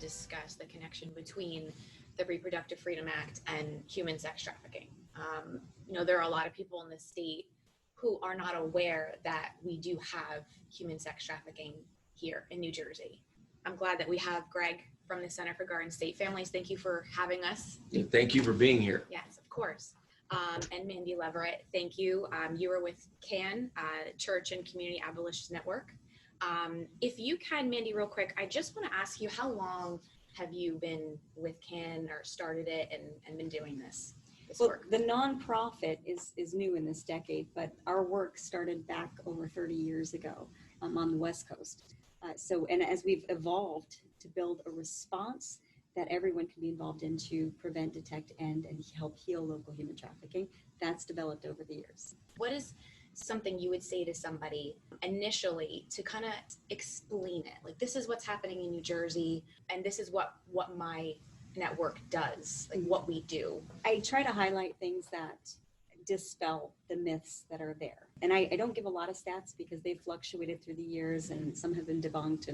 discuss the connection between the Reproductive Freedom Act and human sex trafficking. There are a lot of people in the state who are not aware that we do have human sex trafficking here in New Jersey. I'm glad that we have Greg from the Center for Garden State Families. Thank you for having us. Thank you for being here. Yes, of course. And Mandy Leverett, thank you. You were with CAN, Church and Community Abolitionist Network. If you can, Mandy, real quick, I just want to ask you, how long have you been with CAN or started it and been doing this work? The nonprofit is new in this decade, but our work started back over 30 years ago on the West Coast. And as we've evolved to build a response that everyone can be involved in to prevent, detect, and help heal local human trafficking, that's developed over the years. What is something you would say to somebody initially to kind of explain it? Like, this is what's happening in New Jersey, and this is what my network does, like what we do. I try to highlight things that dispel the myths that are there. And I don't give a lot of stats because they've fluctuated through the years and some have been debunked.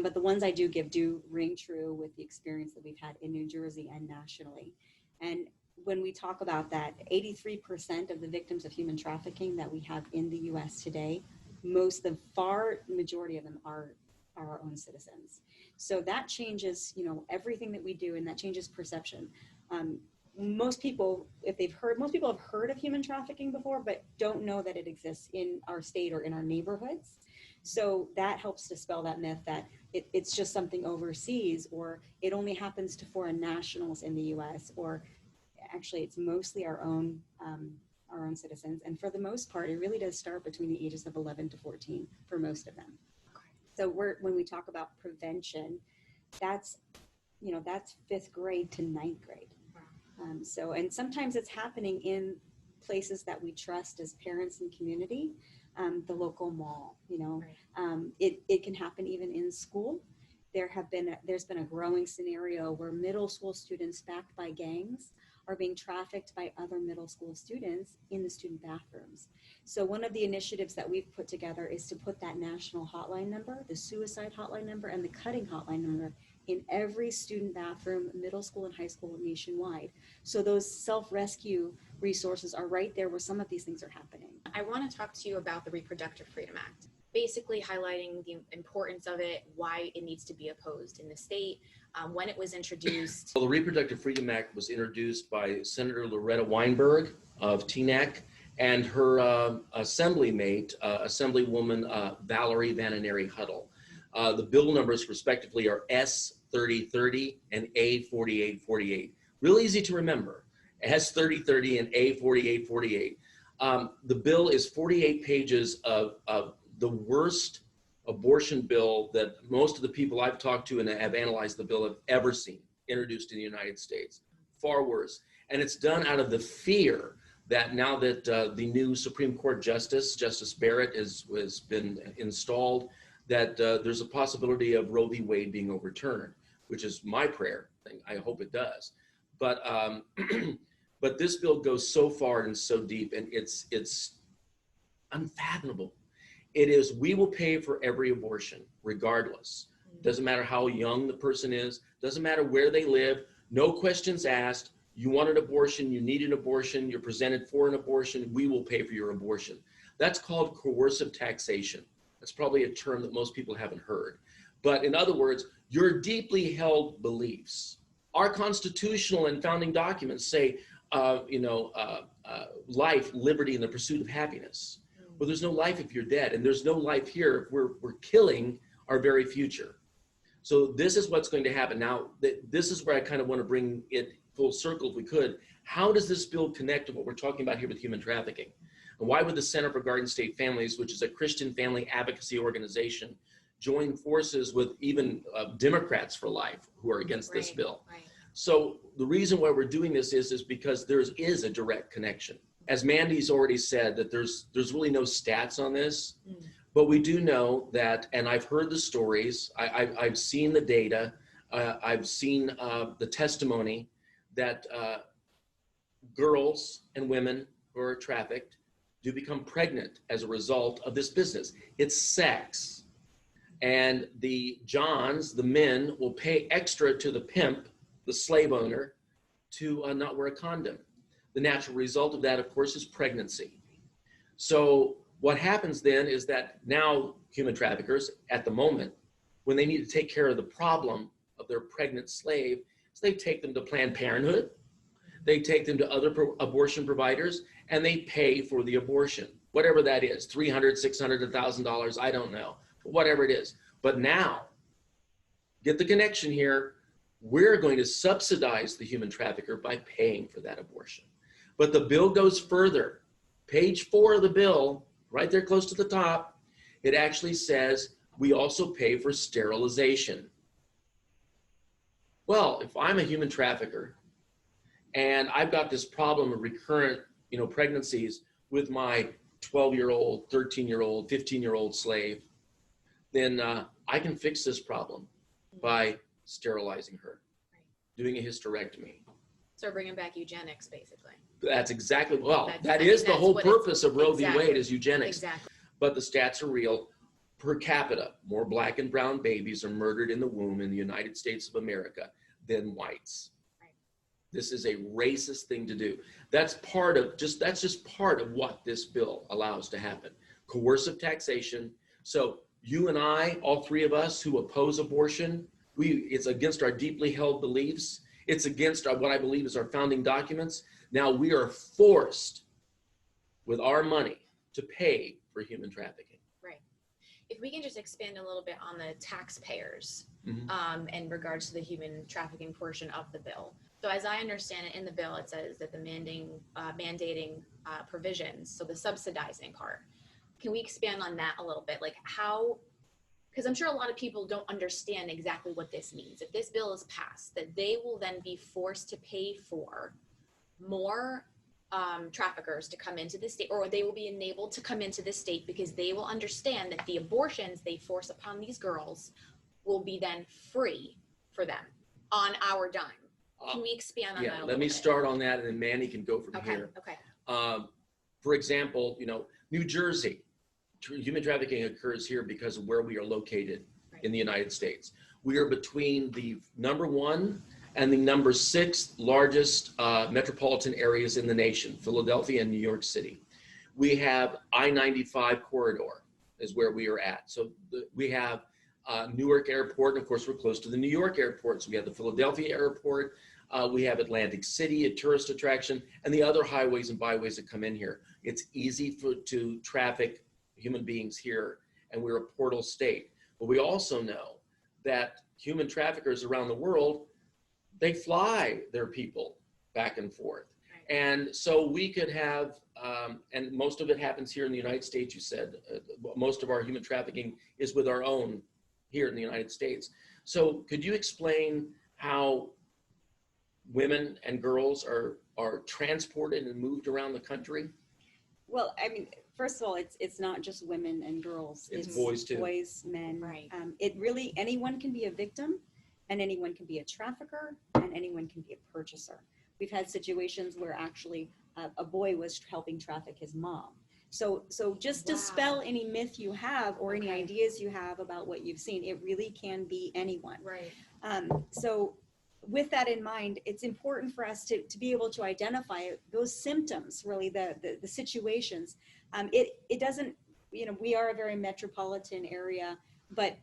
But the ones I do give do ring true with the experience that we've had in New Jersey and nationally. And when we talk about that, 83% of the victims of human trafficking that we have in the US today, the far majority of them are our own citizens. So that changes, everything that we do, and that changes perception. Most people have heard of human trafficking before, but don't know that it exists in our state or in our neighborhoods. So that helps dispel that myth that it's just something overseas, or it only happens to foreign nationals in the US, or actually it's mostly our own citizens. And for the most part, it really does start between the ages of 11 to 14 for most of them. So when we talk about prevention, that's 5th grade to 9th grade. And sometimes it's happening in places that we trust as parents and community, the local mall, Right. It can happen even in school. There's been a growing scenario where middle school students backed by gangs are being trafficked by other middle school students in the student bathrooms. So one of the initiatives that we've put together is to put that national hotline number, the suicide hotline number, and the cutting hotline number in every student bathroom, middle school and high school nationwide. So those self-rescue resources are right there where some of these things are happening. I want to talk to you about the Reproductive Freedom Act, basically highlighting the importance of it, why it needs to be opposed in the state, when it was introduced. Well, the Reproductive Freedom Act was introduced by Senator Loretta Weinberg of Teaneck and her assemblymate, Assemblywoman Valerie Vananeri Huddle. The bill numbers respectively are S3030 and A4848. Real easy to remember, S3030 and A4848. The bill is 48 pages of the worst abortion bill that most of the people I've talked to and have analyzed the bill have ever seen introduced in the United States. Far worse. And it's done out of the fear that now that the new Supreme Court Justice Barrett has been installed, that there's a possibility of Roe v. Wade being overturned, which is my prayer. I hope it does. But but this bill goes so far and so deep, and it's unfathomable. It is, we will pay for every abortion, regardless. Doesn't matter how young the person is, doesn't matter where they live, no questions asked. You want an abortion, you need an abortion, you're presented for an abortion, we will pay for your abortion. That's called coercive taxation. That's probably a term that most people haven't heard. But in other words, your deeply held beliefs. Our constitutional and founding documents say, life, liberty, and the pursuit of happiness. Well, there's no life if you're dead, and there's no life here if we're killing our very future. So this is what's going to happen. Now, this is where I kind of want to bring it full circle if we could. How does this bill connect to what we're talking about here with human trafficking? And why would the Center for Garden State Families, which is a Christian family advocacy organization, join forces with even Democrats for Life who are against this bill? Right. So the reason why we're doing this is because there is a direct connection. As Mandy's already said, that there's really no stats on this, but we do know that, and I've heard the stories, I've seen the data, I've seen the testimony that girls and women who are trafficked do become pregnant as a result of this business. It's sex. And the Johns, the men, will pay extra to the pimp, the slave owner, to not wear a condom. The natural result of that, of course, is pregnancy. So what happens then is that now human traffickers, at the moment, when they need to take care of the problem of their pregnant slave, so they take them to Planned Parenthood, they take them to other abortion providers, and they pay for the abortion, whatever that is, $300, $600, $1,000, I don't know, whatever it is. But now, get the connection here, we're going to subsidize the human trafficker by paying for that abortion. But the bill goes further. Page 4 of the bill, right there close to the top, it actually says we also pay for sterilization. Well, if I'm a human trafficker and I've got this problem of recurrent, pregnancies with my 12-year-old, 13-year-old, 15-year-old slave, then I can fix this problem by sterilizing her, doing a hysterectomy. So bringing back eugenics, basically. That's exactly, that is the whole purpose of Roe v. Wade is eugenics. Exactly. But the stats are real. Per capita, more black and brown babies are murdered in the womb in the United States of America than whites. Right. This is a racist thing to do. That's just part of what this bill allows to happen. Coercive taxation. So you and I, all three of us who oppose abortion, it's against our deeply held beliefs. It's against what I believe is our founding documents. Now we are forced with our money to pay for human trafficking. Right. If we can just expand a little bit on the taxpayers in regards to the human trafficking portion of the bill. So as I understand it, in the bill, it says that the mandating provisions, so the subsidizing part, can we expand on that a little bit? Like how, because I'm sure a lot of people don't understand exactly what this means. If this bill is passed, that they will then be forced to pay for more traffickers to come into the state, or they will be enabled to come into the state because they will understand that the abortions they force upon these girls will be then free for them on our dime. Can we expand on that a little bit? Let me start on that, and then Manny can go from here. Okay. For example, New Jersey, human trafficking occurs here because of where we are located in the United States. We are between the number 1 and the number 6 largest metropolitan areas in the nation, Philadelphia and New York City. We have I-95 corridor is where we are at. So we have Newark Airport, and of course we're close to the New York Airport. So we have the Philadelphia Airport, we have Atlantic City, a tourist attraction, and the other highways and byways that come in here. It's easy to traffic human beings here, and we're a portal state. But we also know that human traffickers around the world, they fly their people back and forth. Right. And so we could have, and most of it happens here in the United States, you said, most of our human trafficking is with our own here in the United States. So could you explain how women and girls are transported and moved around the country? Well, I mean, first of all, it's not just women and girls. It's boys too. Boys, men. Right. It really, anyone can be a victim, and anyone can be a trafficker, and anyone can be a purchaser. We've had situations where actually a boy was helping traffic his mom. So just to dispel any myth you have or any ideas you have about what you've seen, it really can be anyone. Right. So with that in mind, it's important for us to be able to identify those symptoms, really the situations. It doesn't, we are a very metropolitan area, but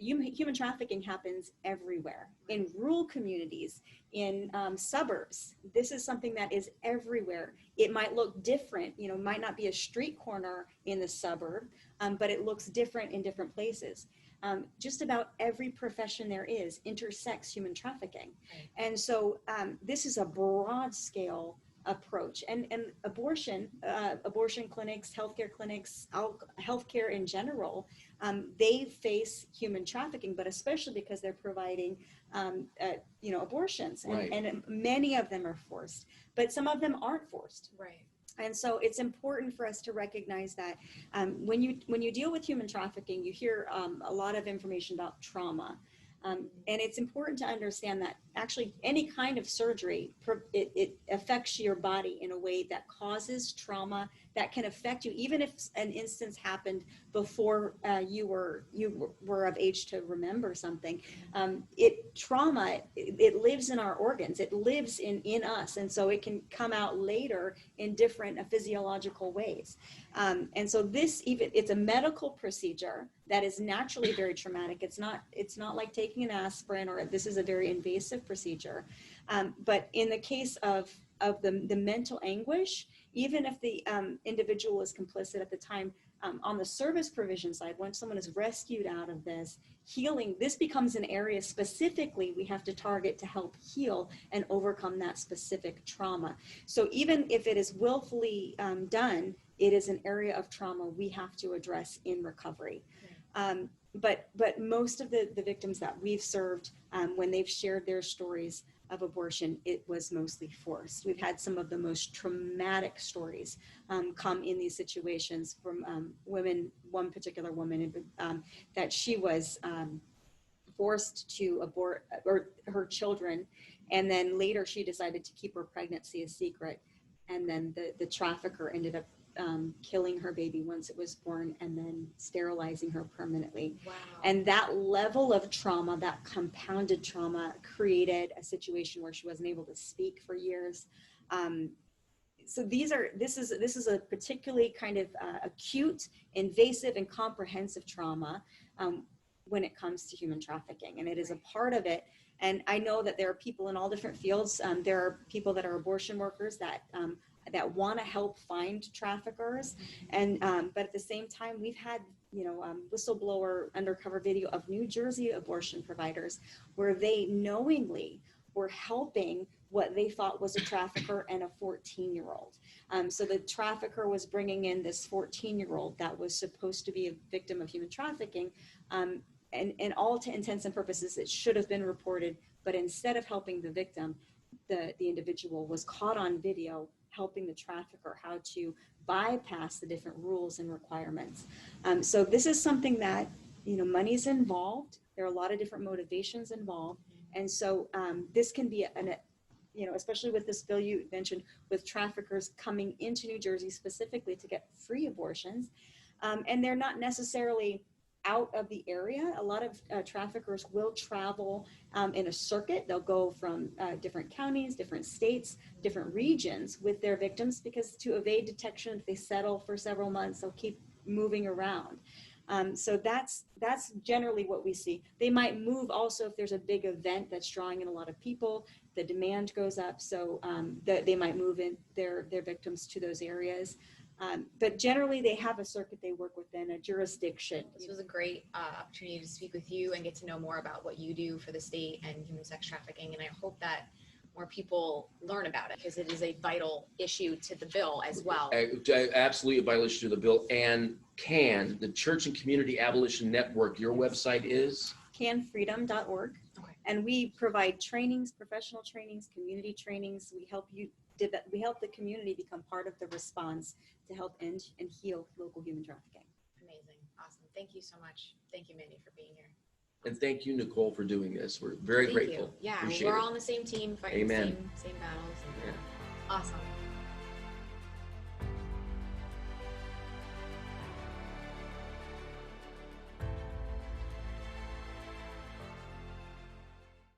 human trafficking happens everywhere, in rural communities, in suburbs. This is something that is everywhere. It might look different, might not be a street corner in the suburb, but it looks different in different places. Just about every profession there is intersects human trafficking. Right. And so this is a broad scale approach, and abortion clinics, healthcare clinics, healthcare in general, they face human trafficking, but especially because they're providing abortions, and many of them are forced, but some of them aren't forced. Right. And so it's important for us to recognize that when you deal with human trafficking, you hear a lot of information about trauma. And it's important to understand that actually any kind of surgery, it affects your body in a way that causes trauma that can affect you, even if an instance happened before you were of age to remember something. Trauma, it lives in our organs, it lives in us, and so it can come out later in different physiological ways. And so it's a medical procedure that is naturally very traumatic. It's not like taking an aspirin, or this is a very invasive procedure. But in the case of the mental anguish, even if the individual is complicit at the time, on the service provision side, when someone is rescued out of this, healing, this becomes an area specifically we have to target to help heal and overcome that specific trauma. So even if it is willfully done, it is an area of trauma we have to address in recovery. But most of the victims that we've served, when they've shared their stories of abortion, it was mostly forced. We've had some of the most traumatic stories come in these situations from women. One particular woman, that she was forced to abort her children, and then later she decided to keep her pregnancy a secret, and then the trafficker ended up killing her baby once it was born, and then sterilizing her permanently. Wow. And that level of trauma, that compounded trauma, created a situation where she wasn't able to speak for years. So this is a particularly kind of acute, invasive, and comprehensive trauma when it comes to human trafficking, and it is a part of it. And I know that there are people in all different fields. There are people that are abortion workers that want to help find traffickers, and but at the same time, we've had whistleblower undercover video of New Jersey abortion providers where they knowingly were helping what they thought was a trafficker and a 14-year-old. So the trafficker was bringing in this 14-year-old that was supposed to be a victim of human trafficking, and all to intents and purposes, it should have been reported, but instead of helping the victim, the individual was caught on video helping the trafficker how to bypass the different rules and requirements. So this is something that, money's involved. There are a lot of different motivations involved. And so this can be especially with this bill you mentioned, with traffickers coming into New Jersey specifically to get free abortions. And they're not necessarily out of the area. A lot of traffickers will travel in a circuit. They'll go from different counties, different states, different regions with their victims, because to evade detection, if they settle for several months, they'll keep moving around. So that's generally what we see. They might move also if there's a big event that's drawing in a lot of people, the demand goes up, so they might move in their victims to those areas. But generally, they have a circuit they work within, a jurisdiction. This was a great opportunity to speak with you and get to know more about what you do for the state and human sex trafficking. And I hope that more people learn about it, because it is a vital issue to the bill as well. Absolutely a vital issue to the bill. And the Church and Community Abolition Network, your website is? canfreedom.org. Okay. And we provide trainings, professional trainings, community trainings. We help the community become part of the response to help end and heal local human trafficking. Amazing. Awesome. Thank you so much. Thank you, Mandy, for being here. And thank you, Nicole, for doing this. We're very Thank grateful. You. Yeah, Appreciate we're it. all on the same team, fighting Amen. the same battles. Yeah. Awesome.